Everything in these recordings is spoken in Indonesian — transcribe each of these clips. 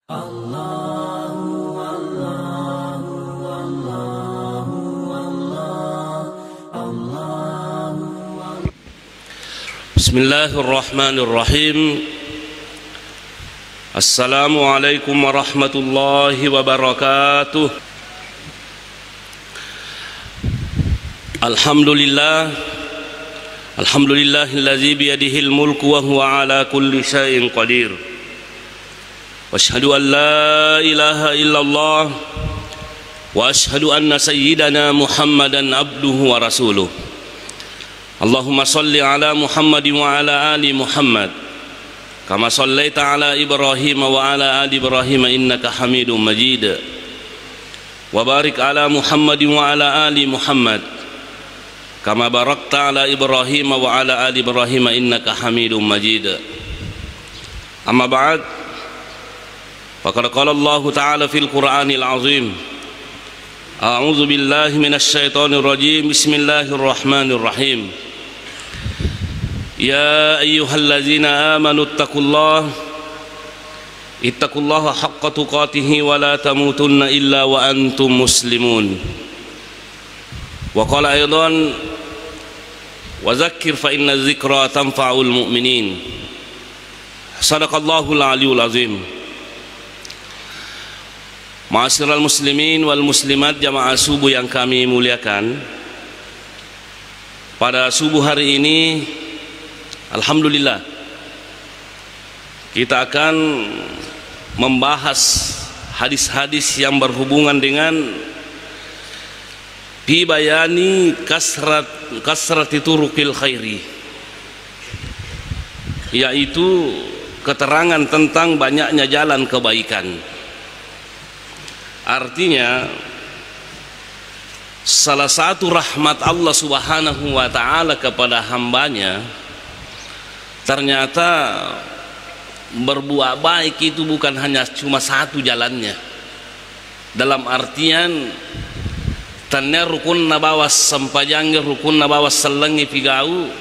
Bismillahirrahmanirrahim. Assalamualaikum warahmatullahi wabarakatuh. Alhamdulillahilladzi biyadihil mulku wa huwa ala kulli syai'in qadir. Wa asyhadu an la ilaha illallah wa asyhadu anna sayyidana Muhammadan abduhu wa rasuluh. Allahumma salli ala Muhammad wa ala ali Muhammad kama sallaita ala Ibrahim wa ala ali Ibrahim innaka Hamidum Majid. Wa barik ala Muhammad wa ala ali Muhammad kama barakta ala Ibrahim wa ala ali Ibrahim innaka Hamidum Majid. Amma ba'd, faqad qala Allah ta'ala fil Qur'anil azim. A'udzu billahi minasy syaithanir rajim. Bismillahirrahmanirrahim. Ya ayyuhallazina amanu ittaqullaha haqqa tuqatih wa la tamutunna illa wa antum muslimun. Wa qala aidan wa dzakkir fa inna dzikra tanfa'ul mu'minin. Shadaqallahul aliyyul azim. Ma'asyiral muslimin wal muslimat jamaah subuh yang kami muliakan, pada subuh hari ini alhamdulillah kita akan membahas hadis-hadis yang berhubungan dengan fi bayani kasrati turuqil khairi, yaitu keterangan tentang banyaknya jalan kebaikan. Artinya salah satu rahmat Allah subhanahu wa ta'ala kepada hambanya, ternyata berbuat baik itu bukan hanya cuma satu jalannya. Dalam artian tannya rukun nabawas sampajangge rukun nabawas selengi pigau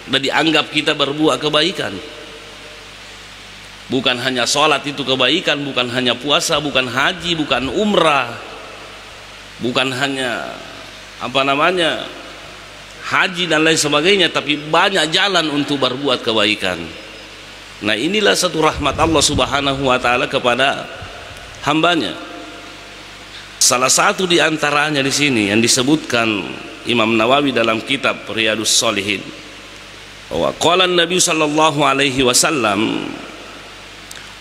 dan dianggap kita berbuat kebaikan. Bukan hanya sholat itu kebaikan, bukan hanya puasa, bukan haji, bukan umrah, bukan hanya haji dan lain sebagainya, tapi banyak jalan untuk berbuat kebaikan. Nah, inilah satu rahmat Allah subhanahu wa ta'ala kepada hambanya. Salah satu di antaranya di sini yang disebutkan Imam Nawawi dalam kitab Riyadhus Shalihin, bahwa qala Nabi sallallahu alaihi wasallam,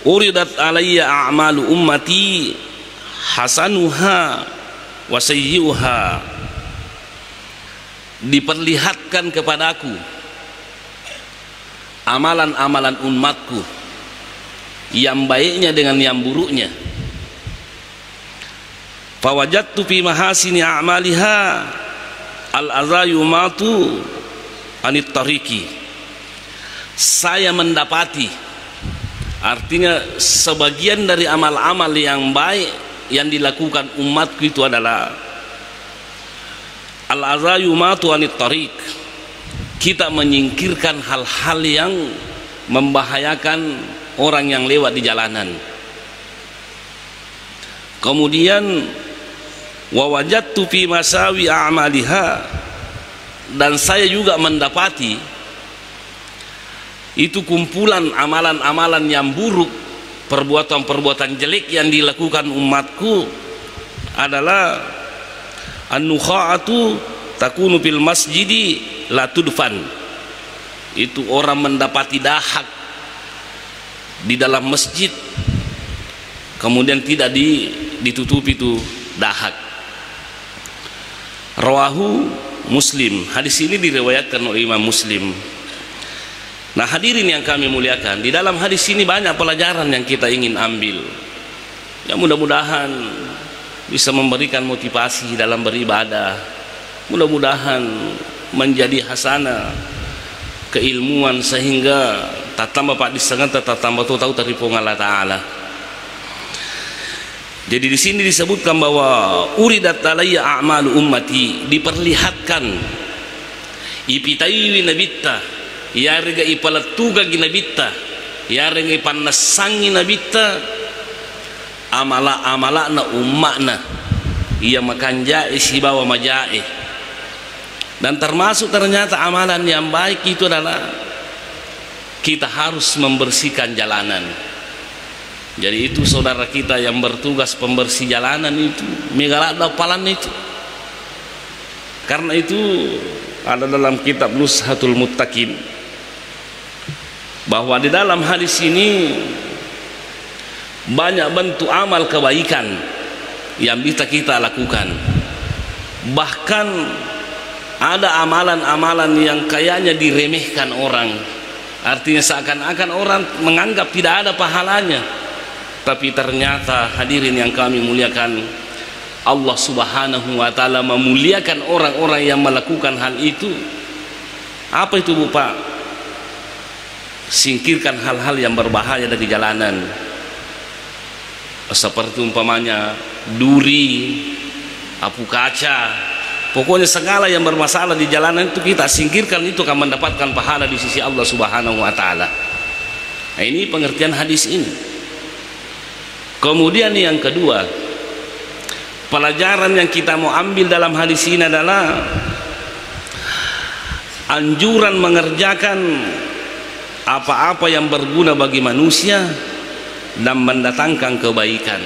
uridat alayya a'malu ummati hasanuha wa sayyi'uha. Diperlihatkan kepadaku amalan-amalan umatku, yang baiknya dengan yang buruknya. Fawajadtu fi mahasini a'maliha al-azayumatu anit tariqi. Saya mendapati, artinya sebagian dari amal-amal yang baik yang dilakukan umatku itu adalah al-azayumatu anit tariq. Kita menyingkirkan hal-hal yang membahayakan orang yang lewat di jalanan. Kemudian wa wajadtu fi masawi a'maliha, dan saya juga mendapati itu kumpulan amalan-amalan yang buruk, perbuatan-perbuatan jelek yang dilakukan umatku adalah an-nukha'atu takunu fil masjidi la tudfan. Itu orang mendapati dahak di dalam masjid, kemudian tidak ditutupi itu dahak. Rawahu Muslim. Hadis ini diriwayatkan oleh Imam Muslim. Nah, hadirin yang kami muliakan, di dalam hadis ini banyak pelajaran yang kita ingin ambil, yang mudah-mudahan bisa memberikan motivasi dalam beribadah, mudah-mudahan menjadi hasanah keilmuan, sehingga tatamba pak disengat tatamba tahu dari Allah Ta'ala. Jadi di sini disebutkan bahwa uridat alayya a'malu ummati, diperlihatkan ipitaiwi nabitta yarga ipalatuga ginabitta yarga ipannasangi nabitta amala na ummakna ia makan jae si bawa majae. Dan termasuk ternyata amalan yang baik itu adalah kita harus membersihkan jalanan. Jadi itu saudara kita yang bertugas pembersih jalanan itu megalada palan itu. Karena itu ada dalam kitab Nushatul Muttaqin bahwa di dalam hadis ini banyak bentuk amal kebaikan yang bisa kita lakukan. Bahkan ada amalan-amalan yang kayaknya diremehkan orang, artinya seakan-akan orang menganggap tidak ada pahalanya. Tapi ternyata hadirin yang kami muliakan, Allah Subhanahu wa ta'ala memuliakan orang-orang yang melakukan hal itu. Apa itu Bu Pak? Singkirkan hal-hal yang berbahaya dari jalanan, seperti umpamanya duri, apu kaca, pokoknya segala yang bermasalah di jalanan itu kita singkirkan, itu akan mendapatkan pahala di sisi Allah Subhanahu wa ta'ala. Nah, ini pengertian hadis ini. Kemudian yang kedua, pelajaran yang kita mau ambil dalam hadis ini adalah anjuran mengerjakan apa-apa yang berguna bagi manusia dan mendatangkan kebaikan.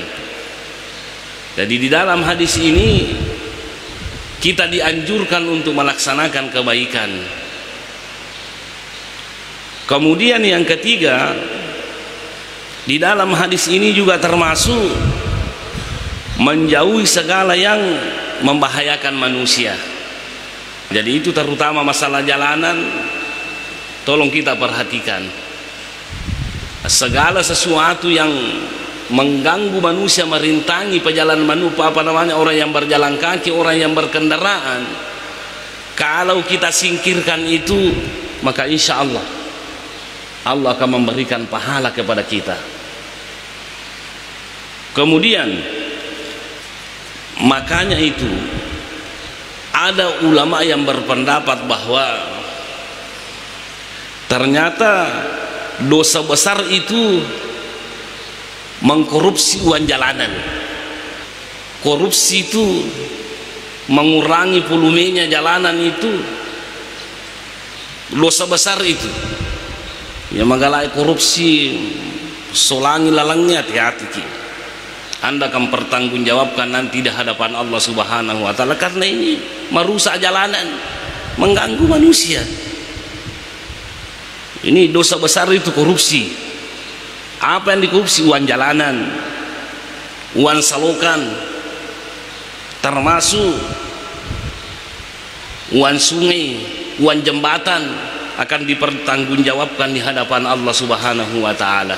Jadi di dalam hadis ini kita dianjurkan untuk melaksanakan kebaikan. Kemudian yang ketiga, di dalam hadis ini juga termasuk menjauhi segala yang membahayakan manusia. Jadi itu terutama masalah jalanan, tolong kita perhatikan. Segala sesuatu yang mengganggu manusia, merintangi perjalanan manusia, orang yang berjalan kaki, orang yang berkendaraan, kalau kita singkirkan itu, maka insya Allah Allah akan memberikan pahala kepada kita. Kemudian makanya itu ada ulama yang berpendapat bahwa ternyata dosa besar itu mengkorupsi uang jalanan. Korupsi itu mengurangi volumenya jalanan, itu dosa besar itu. Ya magalai korupsi solangi lalangnya, hati-hati ki. Anda akan pertanggungjawabkan nanti di hadapan Allah Subhanahu wa ta'ala, karena ini merusak jalanan, mengganggu manusia. Ini dosa besar itu korupsi. Apa yang dikorupsi? Uang jalanan, uang salokan, termasuk uang sungai, uang jembatan, akan dipertanggungjawabkan di hadapan Allah Subhanahu wa ta'ala.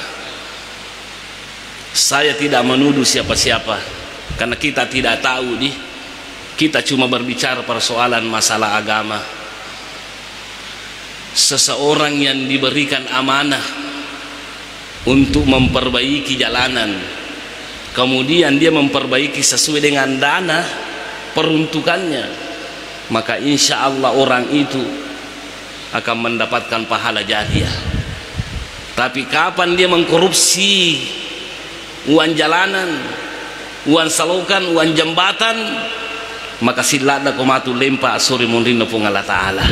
Saya tidak menuduh siapa-siapa, karena kita tidak tahu nih. Kita cuma berbicara persoalan masalah agama. Seseorang yang diberikan amanah untuk memperbaiki jalanan, kemudian dia memperbaiki sesuai dengan dana peruntukannya, maka insya Allah orang itu akan mendapatkan pahala jariah. Tapi kapan dia mengkorupsi uang jalanan, uang salokan, uang jembatan, maka silada komatu lempa suri mundina pun Allah Ta'ala.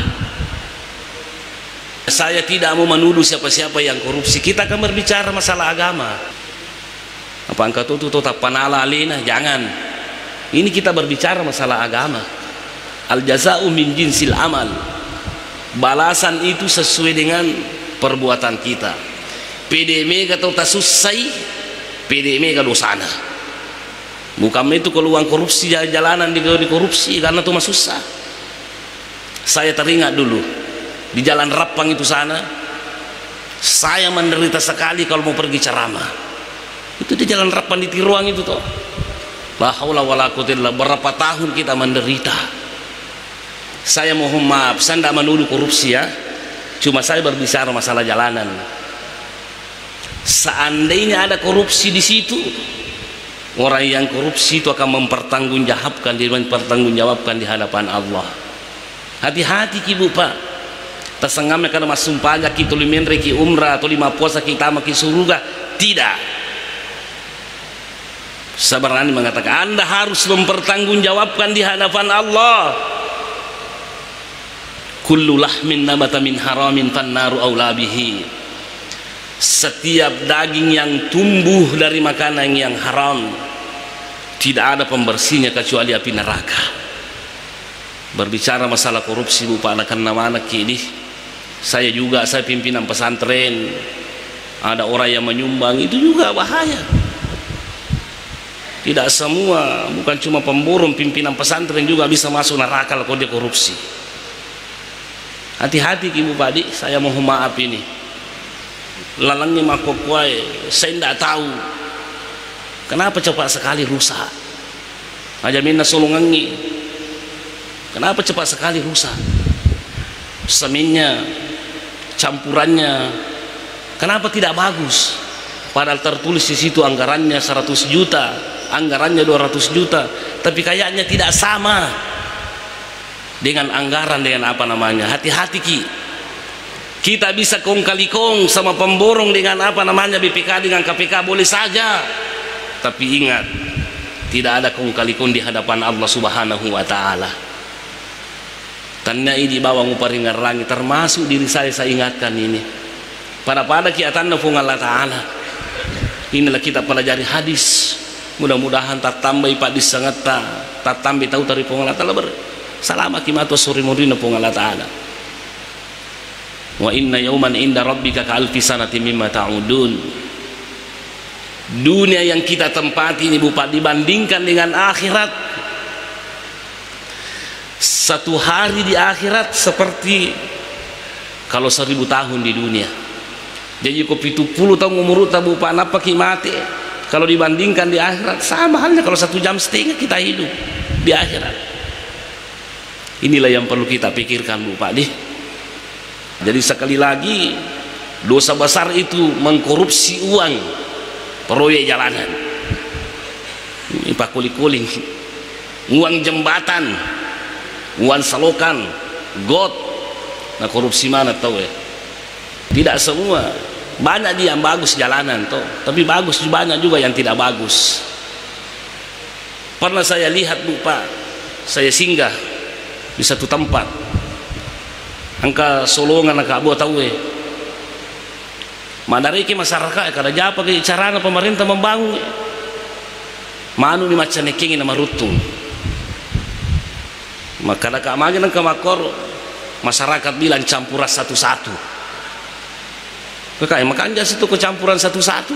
Saya tidak mau menuduh siapa-siapa yang korupsi. Kita akan berbicara masalah agama. Apa engkau tuh tak panala alina? Jangan. Ini kita berbicara masalah agama. Al jaza'u min jinsil amal. Balasan itu sesuai dengan perbuatan kita. PDM atau tasusai, PDM kalau dosana. Bukan itu kalau uang korupsi jalanan dikorupsi, karena itu mah susah. Saya teringat dulu di Jalan Rapang itu sana, saya menderita sekali kalau mau pergi ceramah. Itu di Jalan Rapang di Tiruang itu toh. La haula wala quwwata illa billah, berapa tahun kita menderita. Saya mohon maaf, saya tidak menuduh korupsi ya. Cuma saya berbicara masalah jalanan. Seandainya ada korupsi di situ, orang yang korupsi itu akan mempertanggungjawabkan di hadapan Allah. Hati-hati ki Bu Pak. Tersengamnya karena masuk pajak kita limenre ki umrah atau 5 puasa kita maki surga, tidak. Sabarani mengatakan Anda harus mempertanggungjawabkan di hadapan Allah. Kullu lahmin nabata min haramin fannaru aula bihi. Setiap daging yang tumbuh dari makanan yang haram, tidak ada pembersihnya kecuali api neraka. Berbicara masalah korupsi Bapak anak-anak ini, saya pimpinan pesantren, ada orang yang menyumbang, itu juga bahaya. Tidak semua, bukan cuma pemborong pimpinan pesantren juga bisa masuk neraka kalau dia korupsi. Hati-hati Ibu Padi, saya mohon maaf ini. Lalangnya makokwai, saya tidak tahu kenapa cepat sekali rusak. Aja minna solongangi, kenapa cepat sekali rusak? Seminnya, campurannya, kenapa tidak bagus? Padahal tertulis di situ anggarannya 100 juta, anggarannya 200 juta, tapi kayaknya tidak sama dengan anggaran dengan apa namanya. Hati-hati Ki. Kita bisa kong kali kong sama pemborong dengan apa namanya BPK dengan KPK boleh saja, tapi ingat tidak ada kong kali kong di hadapan Allah Subhanahu wa taala. Tanya ini bawa nguparingar langit, termasuk diri saya ingatkan ini. Pada kiatan nafung Allah taala. Inilah kita pelajari hadis. Mudah-mudahan tak tambah ipat disangat tak tambah tahu dari pung Allah taala selama kimato suri mudina pung Allah taala. Wa inna yauman inda rabbika ka alfi sanatin mimma ta'udun. Dunia yang kita tempati ini Bapak dibandingkan dengan akhirat, satu hari di akhirat seperti kalau 1000 tahun di dunia. Jadi kok 70 tahun umur tabu Bapak napa ki mati. Kalau dibandingkan di akhirat sama halnya kalau 1,5 jam kita hidup di akhirat. Inilah yang perlu kita pikirkan Bapak nih. Jadi sekali lagi dosa besar itu mengkorupsi uang proyek jalanan, ini pak kuling-kuling, uang jembatan, uang selokan, got. Nah korupsi mana tahu ya? Tidak semua, banyak dia yang bagus jalanan toh, tapi bagus banyak juga yang tidak bagus. Pernah saya lihat Bapak, saya singgah di satu tempat, angka solongan angka abu tahu Mandariki masyarakat kada japa ke carana pemerintah membangun manu ni macam nekingin nama rutung maka nak amagin ang kamakor masyarakat bilang campuran satu-satu kakak makanya situ kecampuran satu-satu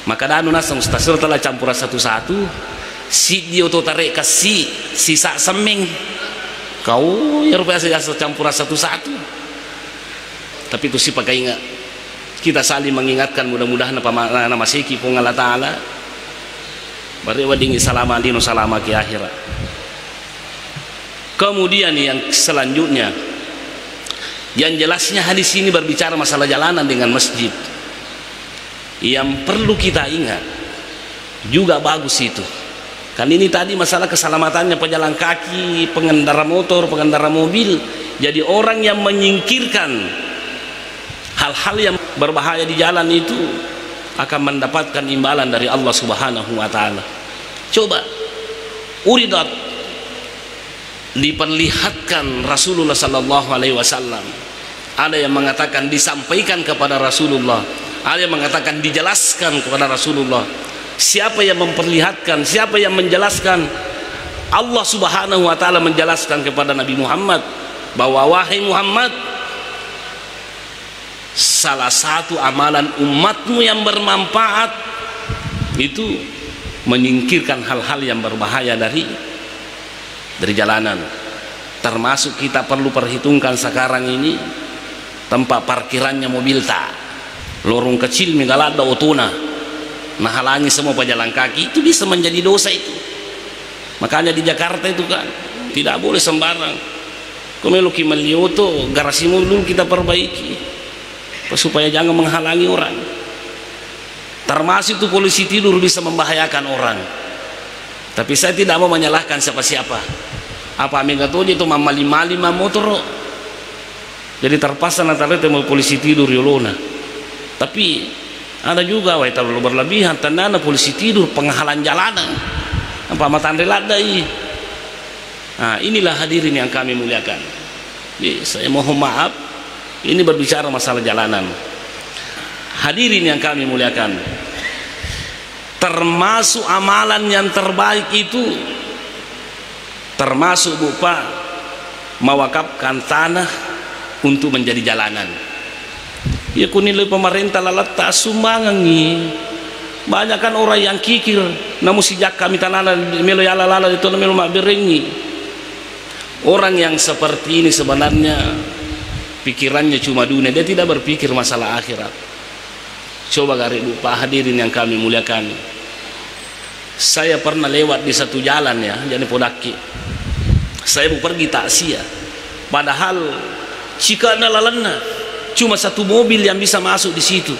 maka danu nasang stasiun telah campuran satu-satu si dia to tarik kasih sisa seming kau ya rupanya saya campuran satu-satu tapi itu si pakai ingat kita saling mengingatkan mudah-mudahan apa nama siki pun Allah taala bari wadingi salama dino salama ki akhirat. Kemudian yang selanjutnya yang jelasnya hadis ini berbicara masalah jalanan dengan masjid. Yang perlu kita ingat juga bagus itu. Kan ini tadi masalah keselamatannya pejalan kaki, pengendara motor, pengendara mobil. Jadi orang yang menyingkirkan hal-hal yang berbahaya di jalan itu akan mendapatkan imbalan dari Allah Subhanahu wa taala. Coba uridat diperlihatkan Rasulullah sallallahu alaihi wasallam. Ada yang mengatakan disampaikan kepada Rasulullah, ada yang mengatakan dijelaskan kepada Rasulullah. Siapa yang memperlihatkan, siapa yang menjelaskan? Allah Subhanahu wa taala menjelaskan kepada Nabi Muhammad bahwa wahai Muhammad, salah satu amalan umatmu yang bermanfaat itu menyingkirkan hal-hal yang berbahaya dari jalanan. Termasuk kita perlu perhitungkan sekarang ini tempat parkirannya mobil lorong kecil menggalada otona nah halangi semua pejalan kaki, itu bisa menjadi dosa itu. Makanya di Jakarta itu kan tidak boleh sembarang. Kemeluki melioto garasi mobil kita perbaiki supaya jangan menghalangi orang. Termasuk itu polisi tidur bisa membahayakan orang. Tapi saya tidak mau menyalahkan siapa-siapa. Apa megatonya itu mamali-mali motor. Jadi terpaksa nanti mau polisi tidur yolona. Tapi Ada juga wah terlalu berlebihan, tandana polisi tidur penghalang jalanan. Apa matan reladai. Nah, inilah hadirin yang kami muliakan. Jadi, saya mohon maaf, ini berbicara masalah jalanan. Hadirin yang kami muliakan, termasuk amalan yang terbaik itu termasuk Pak mewakafkan tanah untuk menjadi jalanan. Ya kunilai pemerintah lalat tak sumbangan ni. Banyak kan orang yang kikir, namun sejak kami tanah melo yala lala itu melo mak berengi. Orang yang seperti ini sebenarnya pikirannya cuma dunia, dia tidak berpikir masalah akhirat. Coba garip Pak hadirin yang kami muliakan. Saya pernah lewat di satu jalan ya, jadi Podaki. Saya mau pergi taksia. Padahal jika ada lalana cuma satu mobil yang bisa masuk di situ.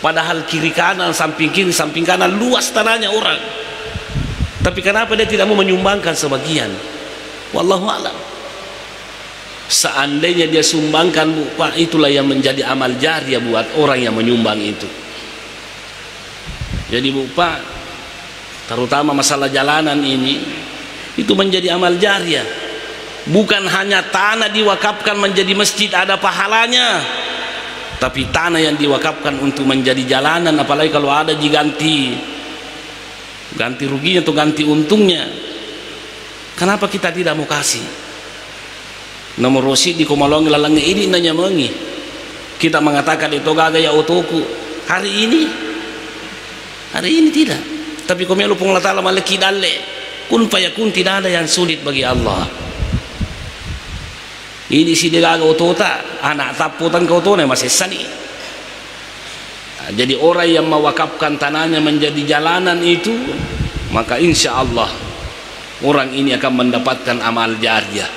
Padahal kiri kanan, samping kiri, samping kanan luas tanahnya orang. Tapi kenapa dia tidak mau menyumbangkan sebagian? Wallahu a'lam. Seandainya dia sumbangkan Pak, itulah yang menjadi amal jariah buat orang yang menyumbang itu. Jadi Pak, terutama masalah jalanan ini itu menjadi amal jariah. Bukan hanya tanah diwakafkan menjadi masjid ada pahalanya, tapi tanah yang diwakafkan untuk menjadi jalanan, apalagi kalau ada diganti ruginya atau ganti untungnya. Kenapa kita tidak mau kasih? Nomor rosid di Komalongi lalangnya ini nanya mengi. Kita mengatakan itu gagaya otoku. Hari ini tidak. Tapi komelo pun Allah Ta'ala malaki dalle. Kun fayakun, tidak ada yang sulit bagi Allah. Ini si degaga otota, anak taputan kau tuh masih sani. Nah, jadi orang yang mewakafkan tanahnya menjadi jalanan itu, maka insya Allah orang ini akan mendapatkan amal jariah.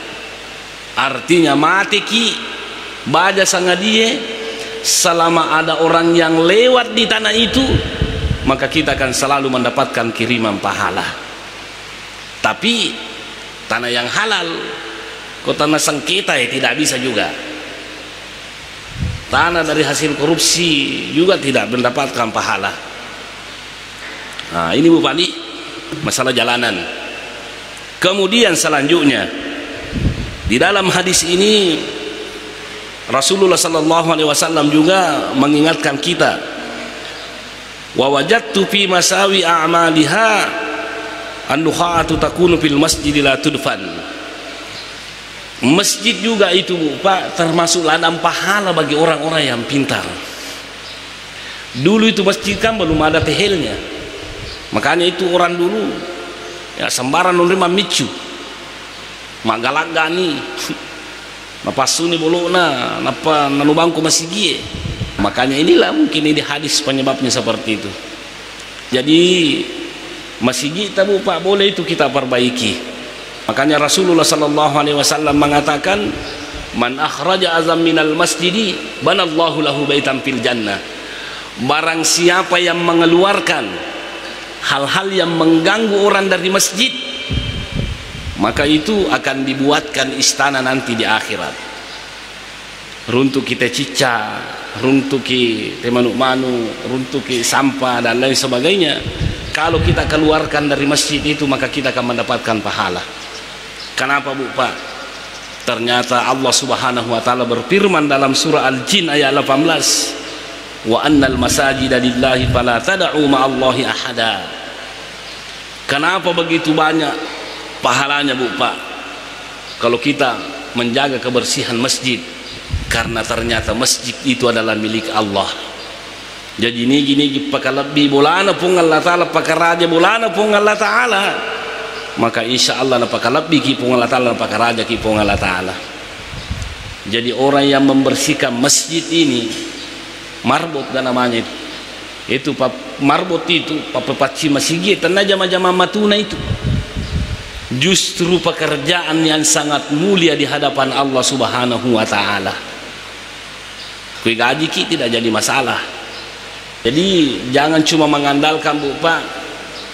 Artinya mati ki baja sangadie, selama ada orang yang lewat di tanah itu, maka kita akan selalu mendapatkan kiriman pahala. Tapi tanah yang halal, tanah sengketa ya tidak bisa juga. Tanah dari hasil korupsi juga tidak mendapatkan pahala. Nah, ini Bu Pandi masalah jalanan. Kemudian selanjutnya di dalam hadis ini Rasulullah sallallahu alaihi wasallam juga mengingatkan kita, wa wajadtu fi masawi a'maliha an-nukhatu takunu fil masjid la tudfan. Masjid juga itu Pak termasuk ladang pahala bagi orang-orang yang pintar. Dulu itu masjid kan belum ada tehelnya, makanya itu orang dulu ya sembarang menerima micu magalak gani napasuni bolona napa nanubangku masih gie. Makanya inilah mungkin ini hadis penyebabnya seperti itu. Jadi masjid kita Bu Pak boleh itu kita perbaiki. Makanya Rasulullah sallallahu alaihi wasallam mengatakan, man akhraja azam minal masjidi banallahu lahu baitan fil jannah. Barang siapa yang mengeluarkan hal-hal yang mengganggu orang dari masjid, maka itu akan dibuatkan istana nanti di akhirat. Runtuh kita cica, runtuh ki temanu-manu, runtuh ki sampah dan lain sebagainya. Kalau kita keluarkan dari masjid itu, maka kita akan mendapatkan pahala. Kenapa Bu Pak? Ternyata Allah Subhanahu wa taala berfirman dalam surah Al-Jin ayat 18, wa annal masajida lillahi fala tad'u ma'allahi ahada. Kenapa begitu banyak pahalanya Bu Pak kalau kita menjaga kebersihan masjid? Karena ternyata masjid itu adalah milik Allah. Jadi ini gini pakai lebih bolana pun Allah Ta'ala, pakai raja bolana pun Allah Ta'ala, maka insya Allah napaka lebih kipung Allah Ta'ala, napaka raja kipung Allah Ta'ala. Jadi orang yang membersihkan masjid ini marbot dan namanya itu marbot itu papapaci masjid tanah jama-jama matuna itu justru pekerjaan yang sangat mulia di hadapan Allah Subhanahu wa Ta'ala. Kui gaji ki tidak jadi masalah. Jadi jangan cuma mengandalkan Bu Pak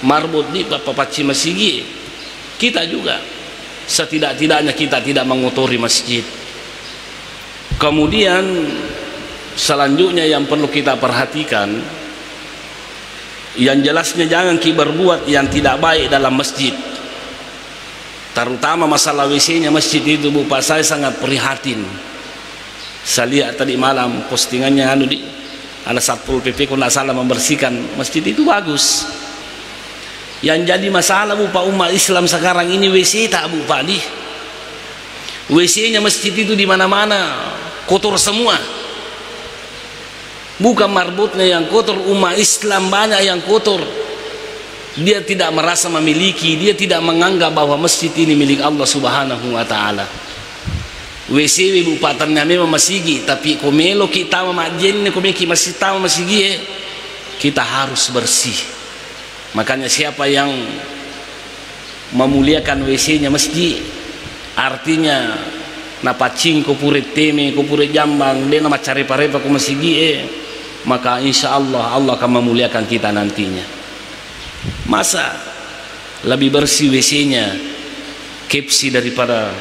marbot di papapaci masjid. Kita juga setidak-tidaknya kita tidak mengotori masjid. Kemudian selanjutnya yang perlu kita perhatikan, Yang jelasnya jangan kita berbuat yang tidak baik dalam masjid, terutama masalah WC-nya masjid itu. Bu Pak, saya sangat prihatin. Saya lihat tadi malam postingannya ada Satpol PP kalau tidak salah membersihkan masjid itu, bagus. Yang jadi masalah Bu Pak, umat Islam sekarang ini WC tak Bu Pak, WC-nya masjid itu di mana-mana kotor semua. Bukan marbotnya yang kotor, umat Islam banyak yang kotor. Dia tidak merasa memiliki, dia tidak menganggap bahwa masjid ini milik Allah Subhanahu wa taala. WC bupatanya memang masigi, tapi komelo kita mamajenne komeki masih tahu masigi, kita harus bersih. Makanya siapa yang memuliakan WC-nya masjid, artinya napacing ko pure teme, ko pure jambang, dia nama cari parepa ko masigi, maka insya Allah Allah akan memuliakan kita nantinya. Masa lebih bersih WC-nya kepsi daripada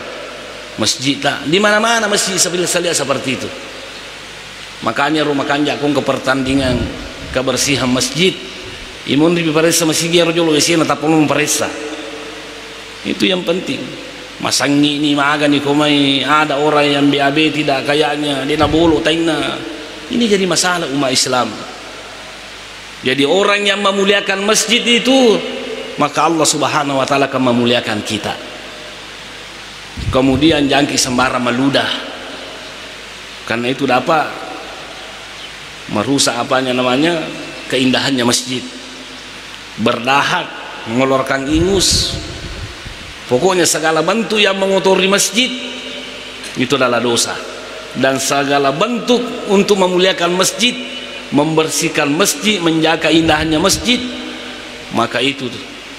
masjid? Tak, di mana-mana masjid saya lihat seperti itu. Makanya rumah kanjakung ke pertandingan kebersihan masjid, imun di paresa masjid rojol WC na tapong paresa. Itu yang penting. Masangi ini maga nih komai, ada orang yang BAB tidak kayaknya dia nabulu taina. Ini jadi masalah umat Islam. Jadi orang yang memuliakan masjid itu, maka Allah Subhanahu wa taala akan memuliakan kita. Kemudian jangan sembarang meludah, karena itu dapat merusak keindahannya masjid. Berdahak, mengeluarkan ingus, pokoknya segala bentuk yang mengotori masjid itu adalah dosa. Dan segala bentuk untuk memuliakan masjid, membersihkan masjid, menjaga indahnya masjid, maka itu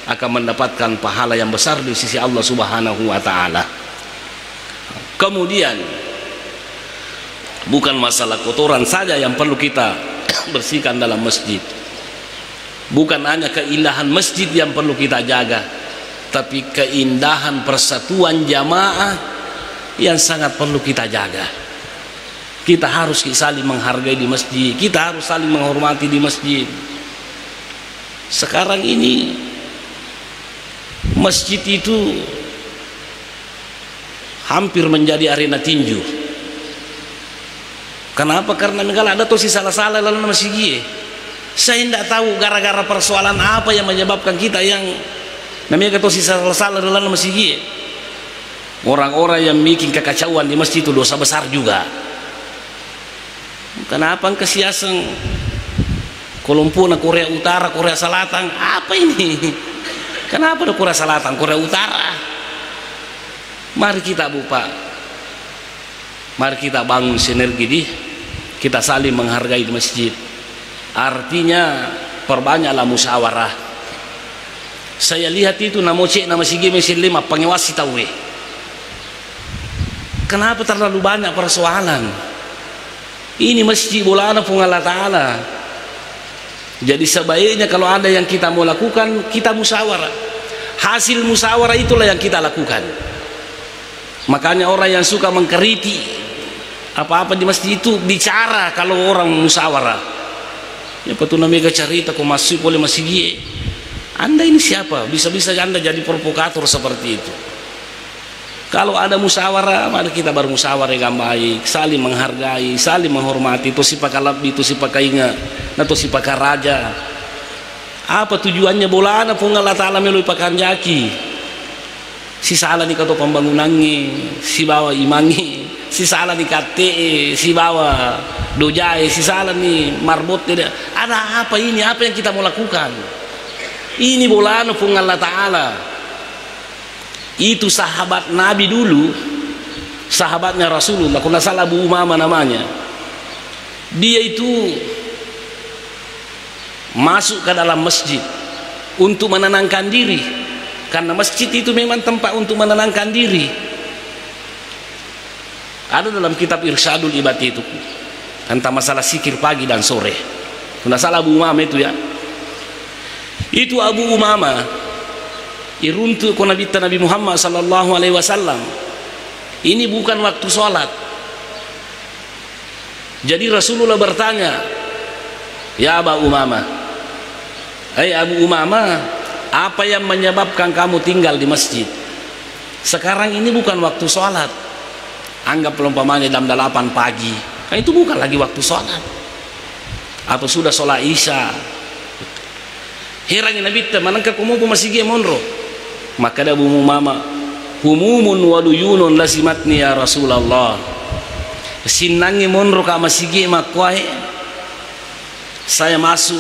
akan mendapatkan pahala yang besar di sisi Allah Subhanahu wa taala. Kemudian bukan masalah kotoran saja yang perlu kita bersihkan dalam masjid. Bukan hanya keindahan masjid yang perlu kita jaga, tapi keindahan persatuan jamaah yang sangat perlu kita jaga. Kita harus saling menghargai di masjid, kita harus saling menghormati di masjid. Sekarang ini masjid itu hampir menjadi arena tinju. Kenapa? Karena kalau ada tosi salah-salah lalu masjid. Saya tidak tahu gara-gara persoalan apa yang menyebabkan kita yang namanya tosi salah-salah lalu masjid. Orang-orang yang bikin kekacauan di masjid itu dosa besar juga. Kenapa kesiasan Kolumpuna Korea Utara, Korea Selatan, apa ini? Kenapa ada Korea Selatan, Korea Utara? Mari kita Pak, mari kita bangun sinergi kita saling menghargai di masjid. Artinya perbanyaklah musyawarah. Saya lihat itu nama sige mesin lima pengawasi tahu. Kenapa terlalu banyak persoalan? Ini masjid bolana pun Allah Ta'ala. Jadi sebaiknya kalau ada yang kita mau lakukan, kita musyawarah. Hasil musyawarah itulah yang kita lakukan. Makanya orang yang suka mengkritik apa-apa di masjid itu bicara kalau orang musyawarah. Ya betul namanya cerita kok masuk oleh masjid. Anda ini siapa? Bisa-bisa Anda jadi provokator seperti itu. Kalau ada musyawarah, mari kita bermusyawarah yang baik, saling menghargai, saling menghormati. Itu si pakalab, itu si pakainga, itu si pakaraja. Apa tujuannya bolana pun Allah Ta'ala melalui pakanjaki. Si salah di kata pembangunannya, si bawa imangi, si salah di KTE, si bawa dojai, si salah nih marbot tidak. Ada apa ini? Apa yang kita mau lakukan? Ini bolana pun Allah Ta'ala. Itu sahabat Nabi dulu, sahabatnya Rasulullah, kalau salah Abu Umamah namanya. Dia itu masuk ke dalam masjid untuk menenangkan diri, karena masjid itu memang tempat untuk menenangkan diri. Ada dalam kitab Irsyadul Ibad itu tentang masalah zikir pagi dan sore. Kalau salah Abu Umamah itu ya. Itu Abu Umamah iruntu ko Nabi Muhammad sallallahu alaihi wasallam. Ini bukan waktu sholat. Jadi Rasulullah bertanya, "Ya Aba Umamah, Abu Umamah, apa yang menyebabkan kamu tinggal di masjid? Sekarang ini bukan waktu sholat. Anggap umpamanya jam 8 pagi, kan itu bukan lagi waktu sholat, atau sudah sholat isya. Herannya Nabi manangka kamu masih monro. Maka ada Abu Umamah, humumun waduyunun lasimatni ya Rasulullah. Sinangi monro ka masih makwai. Saya masuk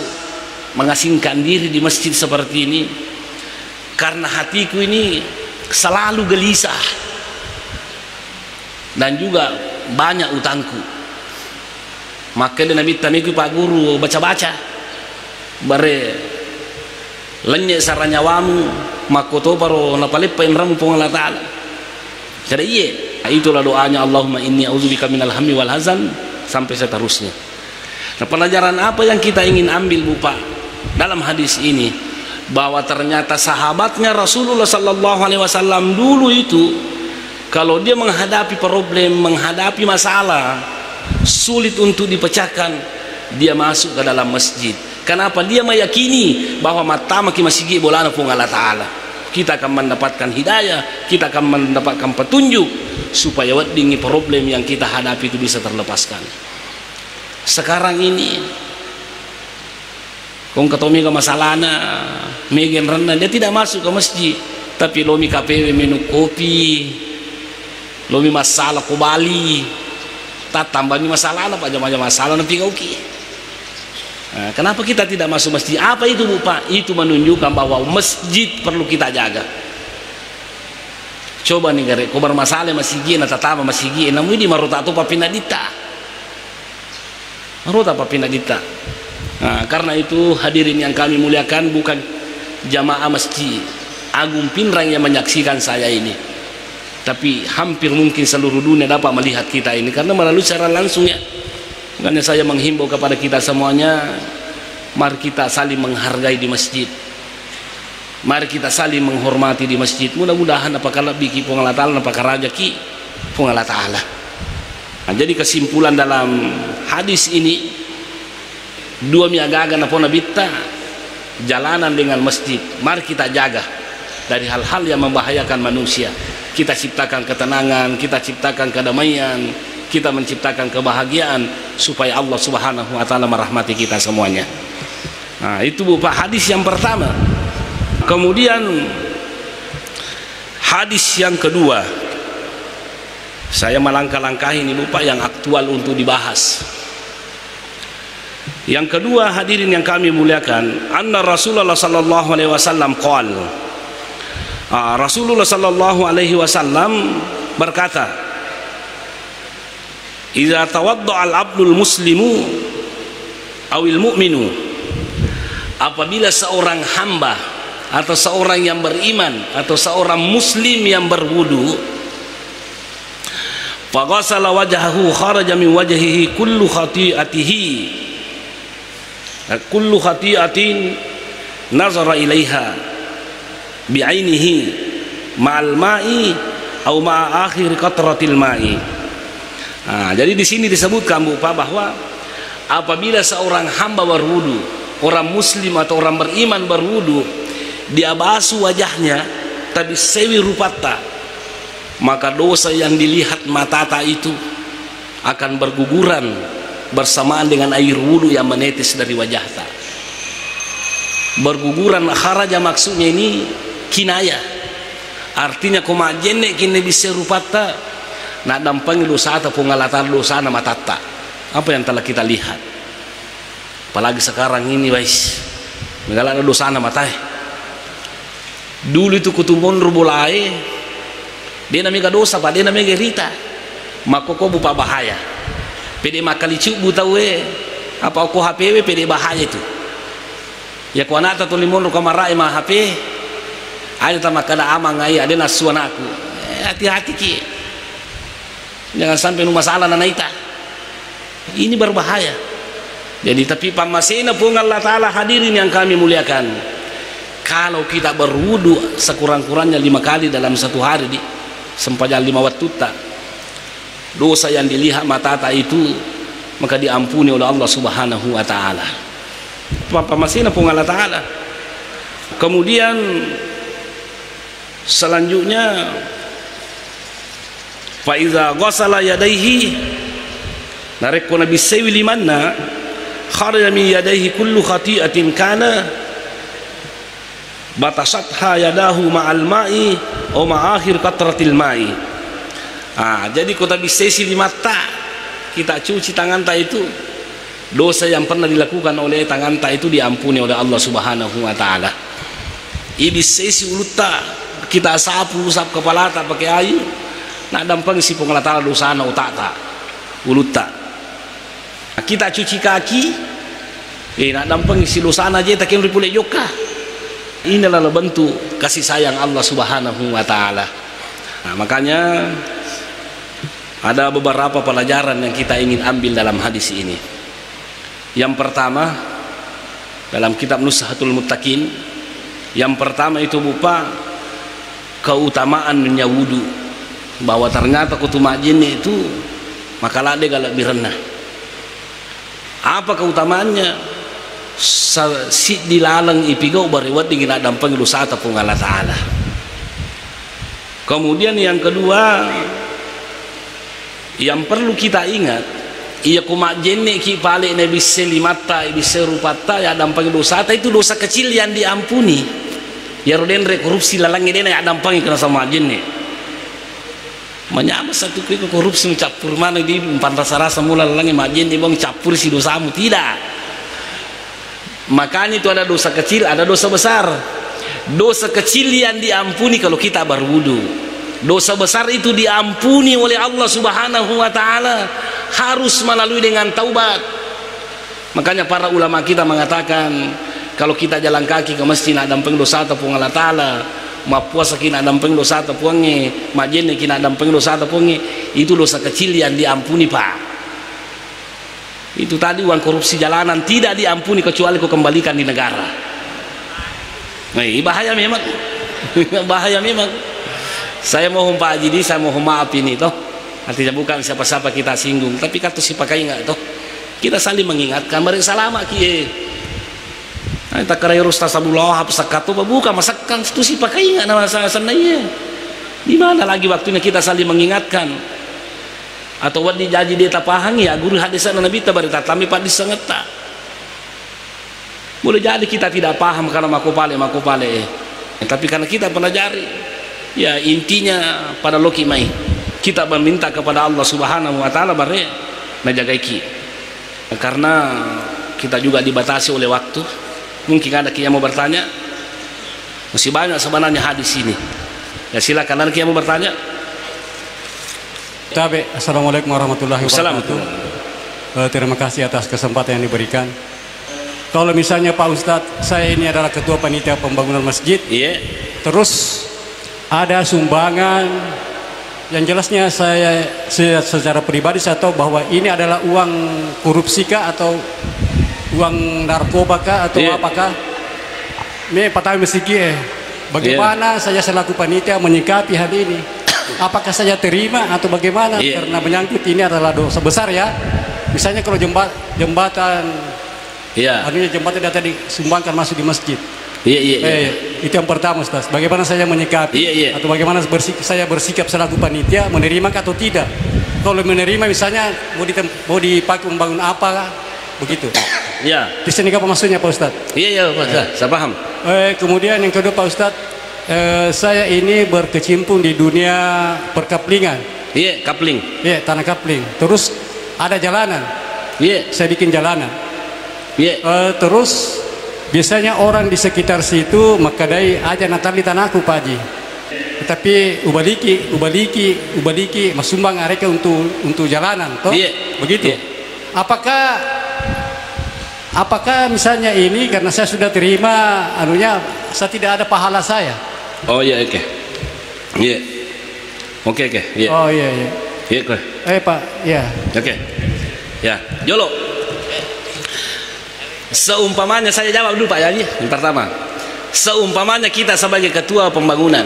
mengasingkan diri di masjid seperti ini karena hatiku ini selalu gelisah dan juga banyak utangku. Maka Nabi tamiku Pak Guru baca-baca bare lenyek saranyawamu makoto paro napalepa inramu pong Allah Ta'ala. Jadi iya, itulah doanya Allahumma inni a'udzubika minal hammi wal hazan sampai seterusnya. Nah, pelajaran apa yang kita ingin ambil Bapak dalam hadis ini, bahwa ternyata sahabatnya Rasulullah sallallahu alaihi wasallam dulu itu kalau dia menghadapi problem, menghadapi masalah sulit untuk dipecahkan, dia masuk ke dalam masjid. Kenapa? Dia meyakini bahwa mata maki masigi bolana pun Allah Ta'ala. Kita akan mendapatkan hidayah, kita akan mendapatkan petunjuk supaya wadingi problem yang kita hadapi itu bisa terlepaskan. Sekarang ini kong katomi ke masalahnya megen rendah, dia tidak masuk ke masjid, tapi lomi KPW minum kopi, lomi masalah ko Bali, tak tambah masalah apa aja masalah nanti kau ki. Nah, kenapa kita tidak masuk masjid? Apa itu Pak? Itu menunjukkan bahwa masjid perlu kita jaga. Coba nih gare, ko bermasalah masjid na tatama masjid, namun di maruta tu papinadita, maruta papinadita. Nah, karena itu hadirin yang kami muliakan, bukan jamaah masjid Agung Pinrang yang menyaksikan saya ini, tapi hampir mungkin seluruh dunia dapat melihat kita ini karena melalui secara langsung ya. Makanya saya menghimbau kepada kita semuanya, mari kita saling menghargai di masjid, mari kita saling menghormati di masjid. Mudah-mudahan apakah lebih ki Allah Ta'ala, apakah raja ki Allah Ta'ala. Nah, jadi kesimpulan dalam hadis ini, dua miagaga na pona bitta jalanan dengan masjid, mari kita jaga dari hal-hal yang membahayakan manusia. Kita ciptakan ketenangan, kita ciptakan kedamaian, kita menciptakan kebahagiaan supaya Allah Subhanahu wa Ta'ala merahmati kita semuanya. Nah, itu Bapak hadis yang pertama. Kemudian hadis yang kedua, saya melangkah-langkahi ini Bapak yang aktual untuk dibahas. Yang kedua hadirin yang kami muliakan, anna Rasulullah sallallahu alaihi wasallam qala, Rasulullah sallallahu alaihi wasallam berkata, idza tawadda'a al-'abdul muslimu awil mu'minu, apabila seorang hamba atau seorang yang beriman atau seorang muslim yang berwudu, faghasala wajhahu kharaja min wajhihi kullu khati'atin nazara ilaiha bi'ainihi ma'al ma'i au ma'a akhir qatratil ma'i. Nah, jadi di sini disebutkan Bapak bahwa apabila seorang hamba berwudu, orang muslim atau orang beriman berwudu, dia basuh wajahnya tapi sewi rupata, maka dosa yang dilihat matata itu akan berguguran bersamaan dengan air wudu yang menetes dari wajahnya. Berguguran kharaja maksudnya ini kinaya, artinya komajene kini bisa rupata nak dampangi dosa atau pengalatan dosa nama tata. Apa yang telah kita lihat, apalagi sekarang ini guys, mengalami dosa nama tai. Dulu itu kutumbon rubulai, dia namanya dosa pak, dia namanya gerita, maka kau bupa bahaya. Pede makalicu buta we, apa kau HPW pede bahaya itu. Ya kau anak tu limon rukamara emah HP, ada tamak kada amang ay, ada nasuan aku. Hati-hati ki. Jangan sampai masalah nanaita. Ini berbahaya. Jadi tapi pamasena pun Allah Ta'ala hadirin yang kami muliakan, kalau kita berwudu sekurang-kurangnya 5 kali dalam satu hari di sempajan 5 waktu tak, dosa yang dilihat matata itu maka diampuni oleh Allah Subhanahu wa Ta'ala. Pamasena pun Allah Ta'ala Kemudian selanjutnya fa iza ghasala yadayhi narekuna bisaywi limanna kharaja min yadayhi kullu khati'atin kana batasatha yadahu ma'al ma'i o ma'akhir qatratil ma'i. Jadi kota bisesi di mata kita cuci tangan tak itu, dosa yang pernah dilakukan oleh tangan tak itu diampuni oleh Allah Subhanahu wa taala. Ibisesi uluta kita sapu usap kepala tak pakai air, nak dampang si pengalatala dosa na utata uluta. Kita cuci kaki, nak dampang si dosa na je tak kena pulih joka. Inilah bentuk kasih sayang Allah Subhanahu wa taala. Makanya ada beberapa pelajaran yang kita ingin ambil dalam hadis ini. Yang pertama, dalam kitab Nushatul Muttaqin, yang pertama itu berupa keutamaannya wudu, bahwa ternyata kutumajin itu makalah dia galak birena. Apa keutamaannya? Si dilalang ipigau bariwat dingin dampang dosa ataupun Allah Ta'ala. Kemudian yang kedua yang perlu kita ingat, iya kumak jenne ki pale ne bisse limata bisse rupata ya dampang dosa itu dosa kecil yang diampuni. Ya roden korupsi lalangi dena ya dampang kena sama jenne. Menyama satu kali korupsi mencampur mana di empat rasa mula lalangi majen di bang campur si dosamu tidak. Makanya itu ada dosa kecil, ada dosa besar. Dosa kecil yang diampuni kalau kita berwudu. Dosa besar itu diampuni oleh Allah Subhanahu wa taala harus melalui dengan taubat. Makanya para ulama kita mengatakan kalau kita jalan kaki ke masjid nak dampeng dosa ataupun Allah taala, ma puasa kina dampeng dosa ataupun majene kina dampeng dosa ataupun itu dosa kecil yang diampuni, Pak. Itu tadi uang korupsi jalanan tidak diampuni kecuali kau kembalikan di negara. Bahaya memang. Bahaya memang. Saya mohon Pak Haji, saya mohon maaf ini toh. Artinya bukan siapa-siapa kita singgung, tapi kata si pakai enggak toh. Kita saling mengingatkan mereka salama kie. Tak kira Ustaz Abdullah apa sakato bukan masakan itu si pakai enggak nama saya senaya. Di mana lagi waktunya kita saling mengingatkan? Atau wadi jaji dia tapahangi ya guru hadis Nabi tabarita kami pak disengeta. Boleh jadi kita tidak paham karena makopale tapi karena kita pelajari ya intinya pada loki mai kita meminta kepada Allah Subhanahu wa taala bare menjaga iki karena kita juga dibatasi oleh waktu. Mungkin ada yang mau bertanya, masih banyak sebenarnya hadis ini ya, silakan ada yang mau bertanya. Assalamualaikum warahmatullahi wabarakatuh. Terima kasih atas kesempatan yang diberikan. Kalau misalnya Pak Ustadz, saya ini adalah ketua panitia pembangunan masjid, terus ada sumbangan yang jelasnya saya secara pribadi saya tahu bahwa ini adalah uang korupsi kah atau uang narkoba kah atau apakah? Ini patah meski bagaimana saya selaku panitia menyikapi hal ini? Apakah saya terima atau bagaimana? Karena menyangkut ini adalah dosa besar ya. Misalnya kalau jembatan artinya jembatan data disumbangkan masuk di masjid. Itu yang pertama Ustaz. Bagaimana saya menyikapi atau bagaimana saya bersikap selaku panitia, menerima atau tidak? Kalau menerima misalnya mau dipakai membangun apa begitu. Di sini apa maksudnya Pak Ustaz? Pak Ustaz, saya paham. Kemudian yang kedua Pak Ustaz, saya ini berkecimpung di dunia perkaplingan. Kapling. Tanah kapling. Terus ada jalanan. Saya bikin jalanan. Terus biasanya orang di sekitar situ makadai aja natal di tanahku Pak Haji. Tetapi ubadiki masumbang mereka untuk jalanan toh? Begitu. Apakah misalnya ini karena saya sudah terima anunya saya tidak ada pahala saya? Oh oke. Oke. Oh iya. Pak, Oke. Jolo. Seumpamanya saya jawab dulu Pak Haji. Yang pertama, seumpamanya kita sebagai ketua pembangunan,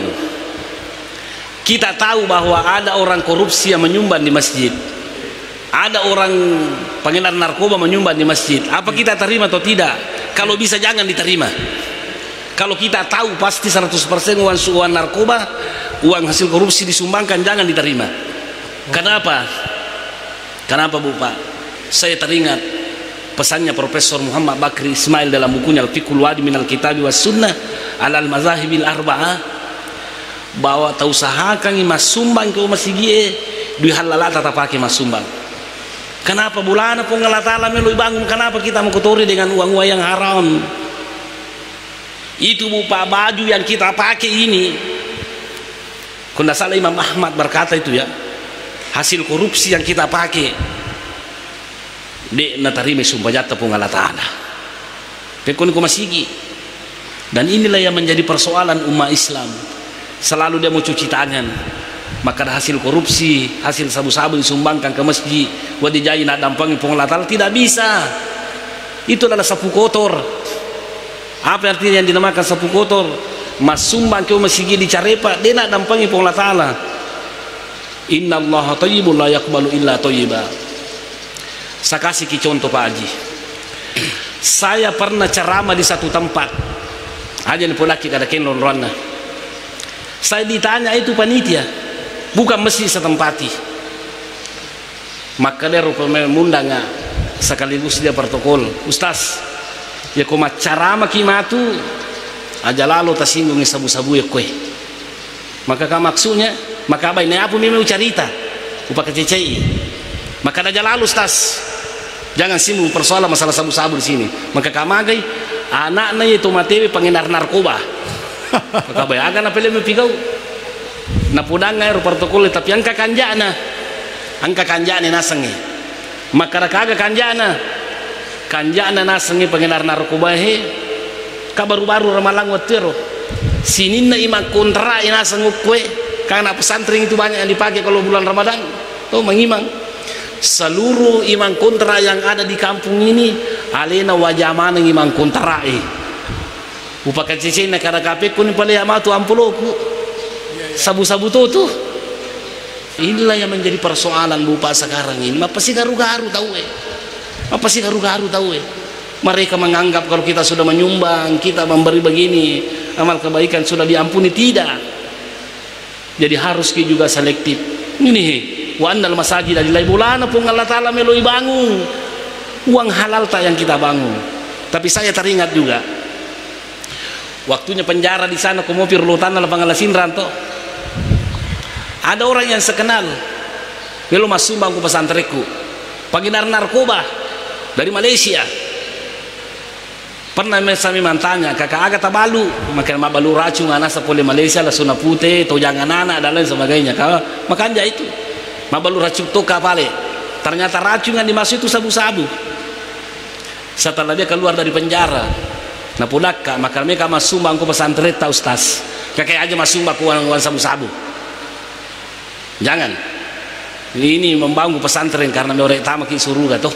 kita tahu bahwa ada orang korupsi yang menyumbang di masjid, ada orang pengedar narkoba menyumbang di masjid. Apa kita terima atau tidak? Kalau bisa jangan diterima. Kalau kita tahu pasti 100% uang narkoba, uang hasil korupsi disumbangkan, jangan diterima. Kenapa? Kenapa Bu Pak? Saya teringat pesannya Profesor Muhammad Bakri Ismail dalam bukunya Al-Fiqhul Wadi Minal Kitabi Was Sunnah Alal Mazahibil Arba'ah, bahwa tak usahakan mas sumbang ke masih gie duit halal tak pakai mas sumbang. Kenapa bulana pun Allah Ta'ala meloi bangun? Kenapa kita mau kotori dengan uang-uang yang haram? Itu Bu Pak, baju yang kita pakai ini, kalau tidak salah Imam Ahmad berkata itu ya, hasil korupsi yang kita pakai dek natarime sumpah jatah pun Allah Ta'ala pekon ko masigi. Dan inilah yang menjadi persoalan umat Islam, selalu dia mau cuci tangan, maka ada hasil korupsi, hasil sabu-sabu disumbangkan ke masjid, wadijai nak dampangi pun Allah Ta'ala, tidak bisa. Itu adalah sapu kotor. Apa artinya yang dinamakan sapu kotor? Mas sumbang ke masjid di carepa, dia nak dampangi pun Allah Ta'ala. Innallaha thayyibun la yaqbalu illa thayyiba. Saya kasih contoh Pak Haji. Saya pernah ceramah di satu tempat aja nih polaki kada kenlon rona. Saya ditanya itu panitia, bukan mesti setempati. Maka dia rupanya mundang sekaligus dia protokol. Ustaz, ya koma ceramah kimatu aja lalu tersinggung sabu-sabu ya kue. Maka maksudnya, maka apa ini apa memang cerita upah kececei. Maka aja lalu Ustaz, jangan singgung persoalan masalah sabu-sabu di sini. Maka kamagai anaknya itu matewi pengedar narkoba. Maka bayagan apa lebih pigau. Na pudang air protokol tapi angka kanjana nasangi. Maka kaga kanjana nasangi pengedar narkoba he. Kabaru-baru ramalang watero. Sinin na imang kontra inasang kue. Karena pesantren itu banyak yang dipakai kalau bulan Ramadan. Tuh mengimang. Seluruh imam kontra yang ada di kampung ini alena wajah mana imam kontra upakan cicina kada kape kun pale amatu ampuloku sabu-sabu tuh inilah yang menjadi persoalan Bapak sekarang ini. Apa sih garu-garu tahu mereka menganggap kalau kita sudah menyumbang, kita memberi begini, amal kebaikan sudah diampuni. Tidak. Jadi harus kita juga selektif ini. Wa annal masajid lillahi bulana pun Allah Ta'ala meloi bangun uang halal tak yang kita bangun. Tapi saya teringat juga waktunya penjara di sana kumopir lutan ala pangalasin ranto, ada orang yang sekenal melo masumbang ku pesantrenku pengedar narkoba dari Malaysia. Pernah sami mantanya kakak aga tabalu makan mabalu racun anak sepole Malaysia lah suna putih atau jangan anak dan lain sebagainya. Kalau makanya itu mabalu racun toka pale, ternyata racun yang dimasuk itu sabu-sabu. Setelah dia keluar dari penjara, nah pulaka maka mereka masumbang ku pesantren tak Ustaz, kakek aja masumbang ku uang sabu-sabu. Jangan. Ini membangun pesantren karena mereka tamak surga toh.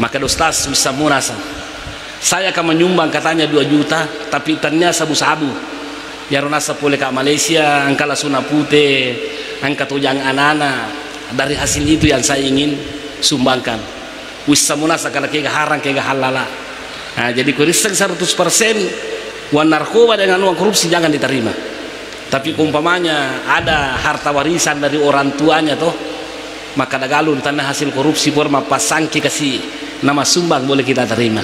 Maka Ustaz bisa murasa. Saya akan menyumbang katanya 2 juta, tapi ternyata sabu-sabu. Ya ronasa boleh ke Malaysia, angkala suna putih, angka tujang anak-anak. Dari hasil itu yang saya ingin sumbangkan. Wisa munasa karena kega harang kega halala. Nah, jadi kuriseng 100% uang narkoba dengan uang korupsi jangan diterima. Tapi umpamanya ada harta warisan dari orang tuanya toh, maka dagalun tanah hasil korupsi forma pasangki kasih nama sumbang boleh kita terima.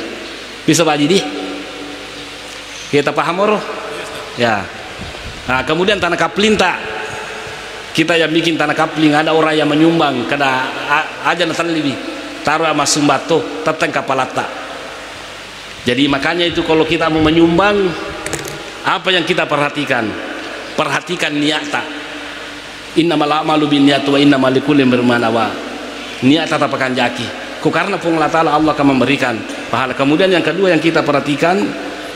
Bisa Pak Jidi? Kita paham oroh? Ya. Nah, kemudian tanah kaplinta. Kita yang bikin tanah kapling, ada orang yang menyumbang kada aja natan lebih. Taruh sama sumbato, teteng kapalata. Jadi makanya itu kalau kita mau menyumbang, apa yang kita perhatikan? Perhatikan niatnya. Innamal a'malu binniyati wa innamal likulli imrin ma nawa. Niat tatapakan jaki. Karena pun Allah Ta'ala Allah akan memberikan pahala. Kemudian yang kedua yang kita perhatikan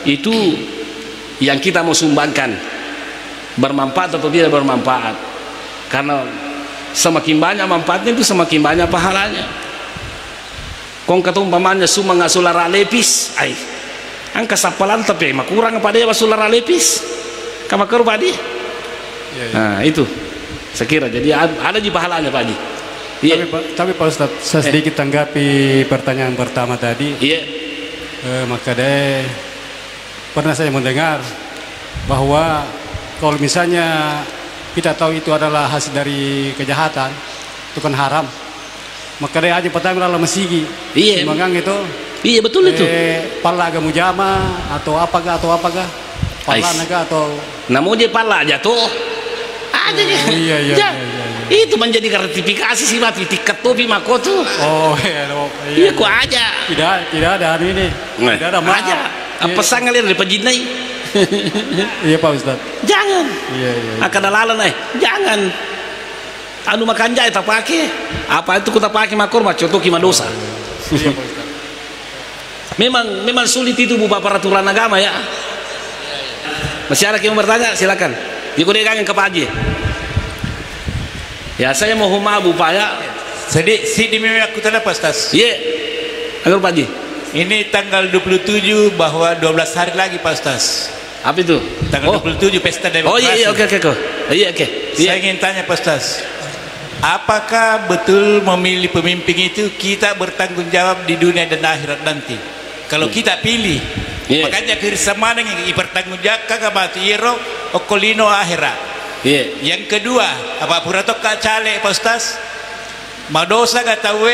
itu yang kita mau sumbangkan bermanfaat atau tidak bermanfaat. Karena semakin banyak manfaatnya itu semakin banyak pahalanya. Kong kata umpamanya sumbang ngasulara lepis, ay angka sapalan tapi mah kurang apa dia basulara lepis. Kamaker Pak Di. Nah itu sekira jadi ada di pahalanya Pak Di. Yeah. Tapi Pak Ustadz, saya sedikit tanggapi pertanyaan pertama tadi. Iya. Maka deh pernah saya mendengar bahwa kalau misalnya kita tahu itu adalah hasil dari kejahatan, itu kan haram, maka dia aja pertama adalah mesigi. Iya. Semangang itu. Iya betul itu. Pala agak mujama atau apakah pala naga atau. Namun dia pala aja tuh. Aja ya. Iya. Itu menjadi gratifikasi sih mati tiket topi makotu. Oh iya. Iya kok aja. Tidak ada ini. Tidak ada maaf. Aja. Apa sang kalian dari pejinai? Iya Pak Ustad. Jangan. Iya. Akan alalan jangan. Anu makan jaya tak pakai. Apa itu kita pakai makor mah contoh kima dosa. Iya Pak Ustad. Memang sulit itu bupa peraturan agama ya. Masih ada yang mau bertanya silakan. Ikut kangen ke Pak Haji. Ya saya mau maaf bupa ya. Sedih demi aku tanda Pak Ustaz. Iya. Agar Pak Haji. Ini tanggal 27 bahwa 12 hari lagi Pak Ustaz. Apa itu? Tanggal 27 pesta demokrasi. Oh iya oke. Iya oke. Saya ingin tanya Pak Ustaz. Apakah betul memilih pemimpin itu kita bertanggung jawab di dunia dan akhirat nanti? Kalau kita pilih, makanya kerjasama yang bertanggung jawab kagak batu iro okolino akhirat. Yang kedua, apa purato kak cale Pak Ustaz? Madosa gak tahu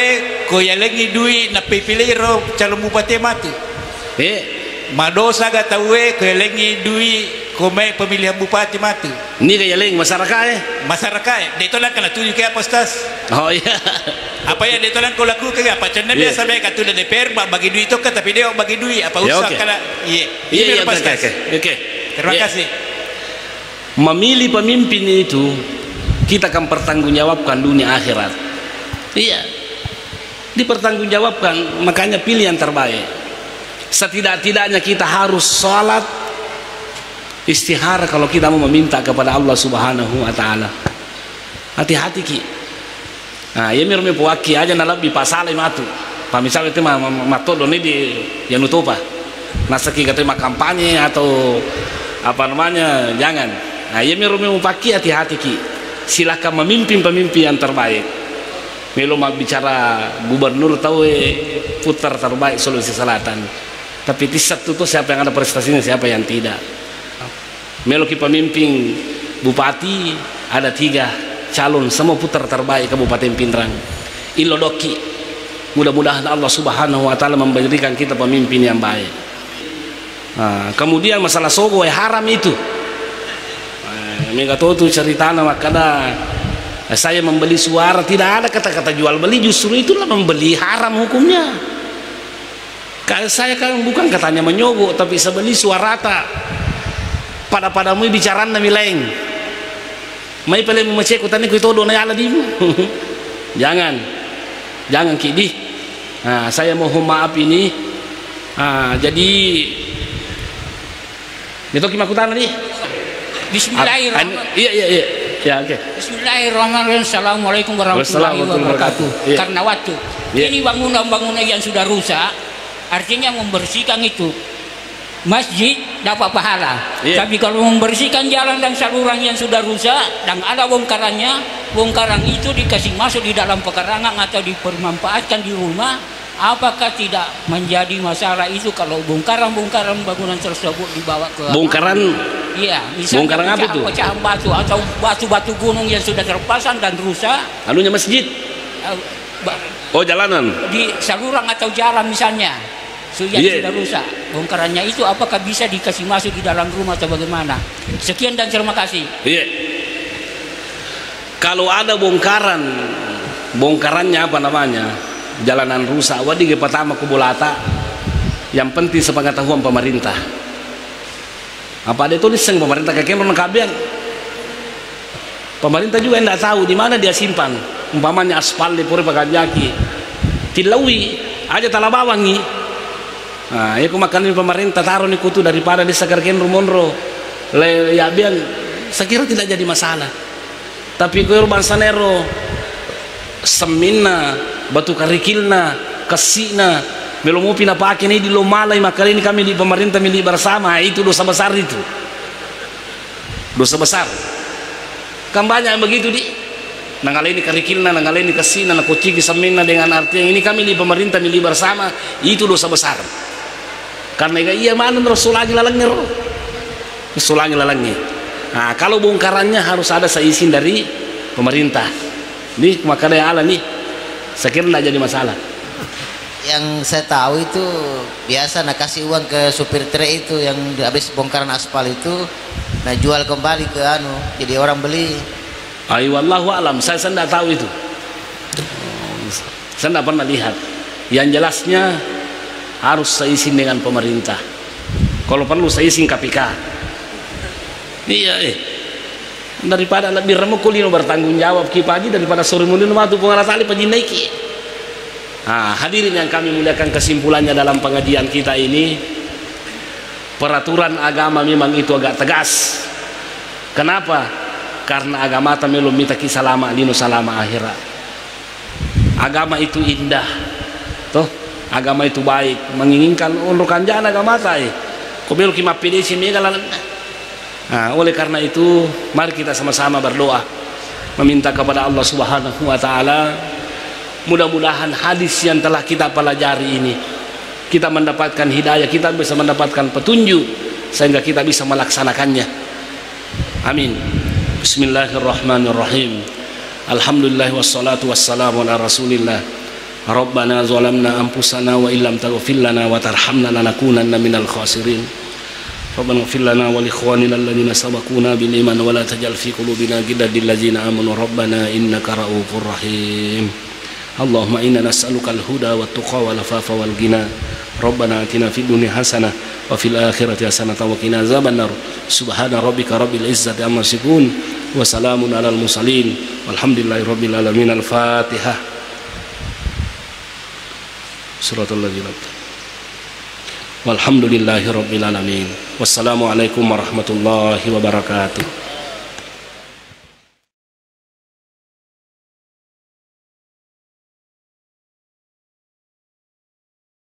ko yalengi dui na pipiliro calon bupati mati. Madosa gak tahu ko yalengi dui ko may pemilihan bupati mati. Ini kayak leng masyarakat Masyarakat, dito lang kana tuju kaya Pak Ustaz. Oh iya. Apa ya dito lang ko laku kaya apa channel dia sabi ka tuda DPR bagi duit itu kan tapi dia bagi duit apa usah kala iya Pak Ustaz. Oke. Terima kasih. Memilih pemimpin itu kita akan pertanggungjawabkan dunia akhirat. Iya, dipertanggungjawabkan, makanya pilih yang terbaik. Setidak-tidaknya kita harus sholat istihara kalau kita mau meminta kepada Allah Subhanahu wa Ta'ala. Hati-hati ki. Nah, ya mirmi puaki aja nalabi pasale matu. Pak misalnya itu matodo nih di yang nutupa. Nasa ki terima kampanye atau apa namanya, jangan. Nah, ya mirmi puaki hati-hati ki. Silakan memimpin pemimpin yang terbaik. Melo mau bicara gubernur tahu putar terbaik Sulawesi Selatan. Tapi di satu tuh siapa yang ada prestasinya, siapa yang tidak. Melo ki pemimpin bupati ada 3 calon semua putar terbaik Kabupaten Pindrang. Ilodoki. Mudah-mudahan Allah Subhanahu wa Ta'ala memberikan kita pemimpin yang baik. Nah, kemudian masalah sogo haram itu. Mega tuh cerita makanya saya membeli suara, tidak ada kata-kata jual beli, justru itulah membeli haram hukumnya. Saya kan bukan katanya menyogok, tapi sebeli suara tak padamu bicara nami lain. Mai pele memecek utani ku itu dona ala dimu. Jangan kidi. Nah, saya mohon maaf ini. Jadi itu kimakutan tadi. Bismillahirrahmanirrahim. Iya. Ya, okay. Bismillahirrahmanirrahim. Assalamualaikum warahmatullahi wabarakatuh. Karena waktu ini bangunan-bangunan yang sudah rusak, artinya membersihkan itu masjid dapat pahala. Tapi kalau membersihkan jalan dan saluran yang sudah rusak dan ada bongkaran itu dikasih masuk di dalam pekarangan atau dipermanfaatkan di rumah, apakah tidak menjadi masalah itu kalau bongkaran bangunan tersebut dibawa ke bongkaran? Iya, misalnya bongkaran apa tuh? Pecahan batu atau batu-batu gunung yang sudah terpasang dan rusak. Anunya masjid? Oh, jalanan? Di saluran atau jalan misalnya yang sudah rusak. Bongkarannya itu apakah bisa dikasih masuk di dalam rumah atau bagaimana? Sekian dan terima kasih. Iya. Kalau ada bongkarannya apa namanya? Jalanan rusak, wadi pertama kubulata. Yang penting sepengetahuan pemerintah. Apa ada tulisan pemerintah kakek kabian? Pemerintah juga tidak tahu di mana dia simpan. Umpamanya aspal di puri pakajaki, tilawi aja talabawangi. Nah, ya makan pemerintah taruh nih kutu daripada di sakarken rumonro. Ya biang, saya kira tidak jadi masalah. Tapi urban sanero, semina, batu karikilna, kesina, belum mau pindah pakai ini di lomalai, maka ini kami di pemerintah milik bersama. Itu dosa besar itu, dosa besar. Kan banyak yang begitu di nanggala ini karikilna, nanggala ini kesina, nakuciki semina dengan arti yang ini kami di pemerintah milik bersama. Itu dosa besar. karena iya mana Rasulullah lalangnya nah kalau bongkarannya harus ada seizin dari pemerintah nih makanya ala nih saya kira tidak jadi masalah. Yang saya tahu itu biasa nak kasih uang ke supir trek itu yang habis bongkaran aspal itu, nah jual kembali ke jadi orang beli. Ayo wallahu alam, saya tidak tahu itu. Saya tidak pernah lihat. Yang jelasnya harus seizin dengan pemerintah. Kalau perlu seizin KPK. Iya daripada lebih remuk kulino bertanggung jawab kipaji daripada sore mulino matu pengaratali pajinaiki. Nah, hadirin yang kami muliakan, kesimpulannya dalam pengajian kita ini, peraturan agama memang itu agak tegas. Kenapa? Karena agama belum minta kisalama lino salama akhirat. Agama itu indah, toh agama itu baik, menginginkan unrukan jana agama kau belum kimapide sini galan. Nah, oleh karena itu mari kita sama-sama berdoa meminta kepada Allah Subhanahu wa taala. Mudah-mudahan hadis yang telah kita pelajari ini kita mendapatkan hidayah, kita bisa mendapatkan petunjuk sehingga kita bisa melaksanakannya. Amin. Bismillahirrahmanirrahim. Alhamdulillah wassalatu wassalamu ala Rasulillah. Rabbana zalamna anfusana wa illam taghfir lana wa tarhamna lanakunanna minal khasirin. Rabbana ighfir lana wa li ikhwanina alladhina sabaquna bil iman wa la taj'al fi qulubina ghillan lil ladzina amanu rabbana innaka ra'ufur rahim. Allahumma inna nas'aluka al-huda wa tuqa wal afafa wal ghina. Rabbana atina fid dunya hasanah wa fil akhirati hasanah wa qina azabannar. Subhana rabbika rabbil izzati amma yasifun wa salamun alal mursalin walhamdulillahi rabbil alamin. Al-Fatihah. Suratul ladzina. Walhamdulillahi rabbil alamin. Wassalamu alaikum warahmatullahi wabarakatuh.